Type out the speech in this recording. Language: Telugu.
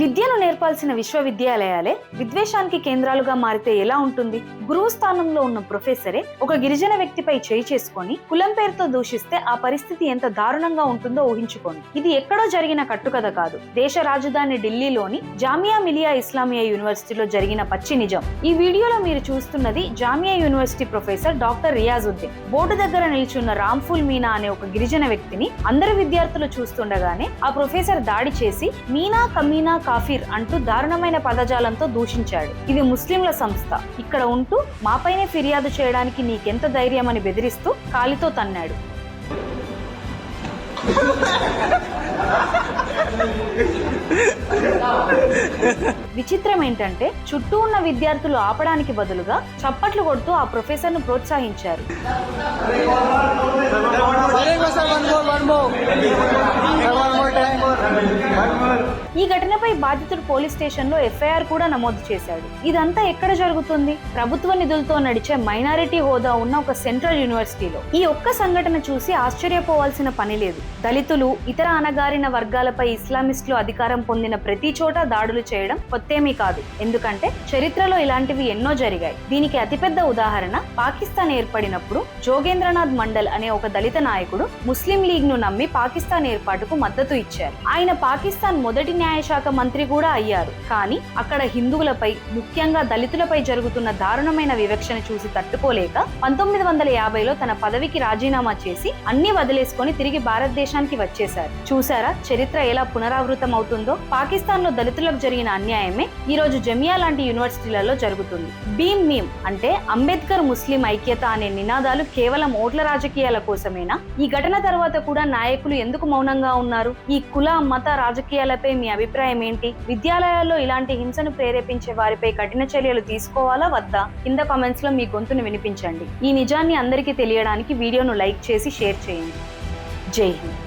విద్యను నేర్పాల్సిన విశ్వవిద్యాలయాలే విద్వేషానికి కేంద్రాలుగా మారితే ఎలా ఉంటుంది? గురువు స్థానంలో ఉన్న ప్రొఫెసరే ఒక గిరిజన వ్యక్తిపై చేయి చేసుకొని కులం పేరుతో దూషిస్తే ఆ పరిస్థితి ఎంత దారుణంగా ఉంటుందో ఊహించుకోండి. ఇది ఎక్కడో జరిగిన కట్టుకథ కాదు. దేశ రాజధాని ఢిల్లీలోని జామియా మిలియా ఇస్లామియా యూనివర్సిటీలో జరిగిన పచ్చి నిజం. ఈ వీడియోలో మీరు చూస్తున్నది Jamia university professor doctor Riyazuddin. Board దగ్గర నిల్చున్న రామ్ఫుల్ మీనా అనే ఒక గిరిజన వ్యక్తిని అందరు విద్యార్థులు చూస్తుండగానే ఆ ప్రొఫెసర్ దాడి చేసి మీనా కమీనా కాఫీర్ అంటూ దారుణమైన పదజాలంతో దూషించాడు. ఇది ముస్లింల సంస్థ, ఇక్కడ ఉంటూ మాపైనే ఫిర్యాదు చేయడానికి నీకెంత ధైర్యం అని బెదిరిస్తూ కాలితో తన్నాడు. విచిత్రం ఏంటంటే చుట్టూ ఉన్న విద్యార్థులు ఆపడానికి బదులుగా చప్పట్లు కొడుతూ ఆ ప్రొఫెసర్ ను ప్రోత్సహించారు. ఈ ఘటనపై బాధితుడు పోలీస్ స్టేషన్ లో ఎఫ్ఐఆర్ కూడా నమోదు చేశాడు. ఇదంతా ఎక్కడ జరుగుతుంది? ప్రభుత్వ నిధులతో నడిచే మైనారిటీ హోదా ఉన్న ఒక సెంట్రల్ యూనివర్సిటీలో. ఈ ఒక్క సంఘటన చూసి ఆశ్చర్యపోవాల్సిన పని లేదు. దళితులు, ఇతర అణగారిన వర్గాలపై ఇస్లామిస్టులు అధికారం పొందిన ప్రతి చోట దాడులు చేయడం కొత్తేమీ కాదు. ఎందుకంటే చరిత్రలో ఇలాంటివి ఎన్నో జరిగాయి. దీనికి అతిపెద్ద ఉదాహరణ పాకిస్తాన్ ఏర్పడినప్పుడు జోగేంద్రనాథ్ మండల్ అనే ఒక దళిత నాయకుడు ముస్లిం లీగ్ ను నమ్మి పాకిస్తాన్ ఏర్పాటుకు మద్దతు ఇచ్చారు. ఆయన పాకిస్తాన్ మొదటి న్యాయశాఖ మంత్రి కూడా అయ్యారు. కానీ అక్కడ హిందువులపై, ముఖ్యంగా దళితులపై జరుగుతున్న దారుణమైన వివక్షణ చూసి తట్టుకోలేక 1950లో తన పదవికి రాజీనామా చేసి అన్ని వదిలేసుకొని తిరిగి భారతదేశానికి వచ్చేశారు. చూసారా చరిత్ర ఎలా పునరావృతం అవుతుందో? పాకిస్తాన్ లో దళితులకు జరిగిన అన్యాయమే ఈ రోజు జమియా లాంటి యూనివర్సిటీలలో జరుగుతుంది. భీమ్ మీమ్ అంటే అంబేద్కర్ ముస్లిం ఐక్యత అనే నినాదాలు కేవలం ఓట్ల రాజకీయాల కోసమేనా? ఈ ఘటన తర్వాత కూడా నాయకులు ఎందుకు మౌనంగా ఉన్నారు? ఈ కుల, మత రాజకీయాలపై మీ అభిప్రాయం ఏంటి? విద్యాలయాల్లో ఇలాంటి హింసను ప్రేరేపించే వారిపై కఠిన చర్యలు తీసుకోవాలా వద్దా? కింద కామెంట్స్ లో మీ గొంతును వినిపించండి. ఈ నిజాన్ని అందరికీ తెలియడానికి వీడియోను లైక్ చేసి షేర్ చేయండి. జై హింద్.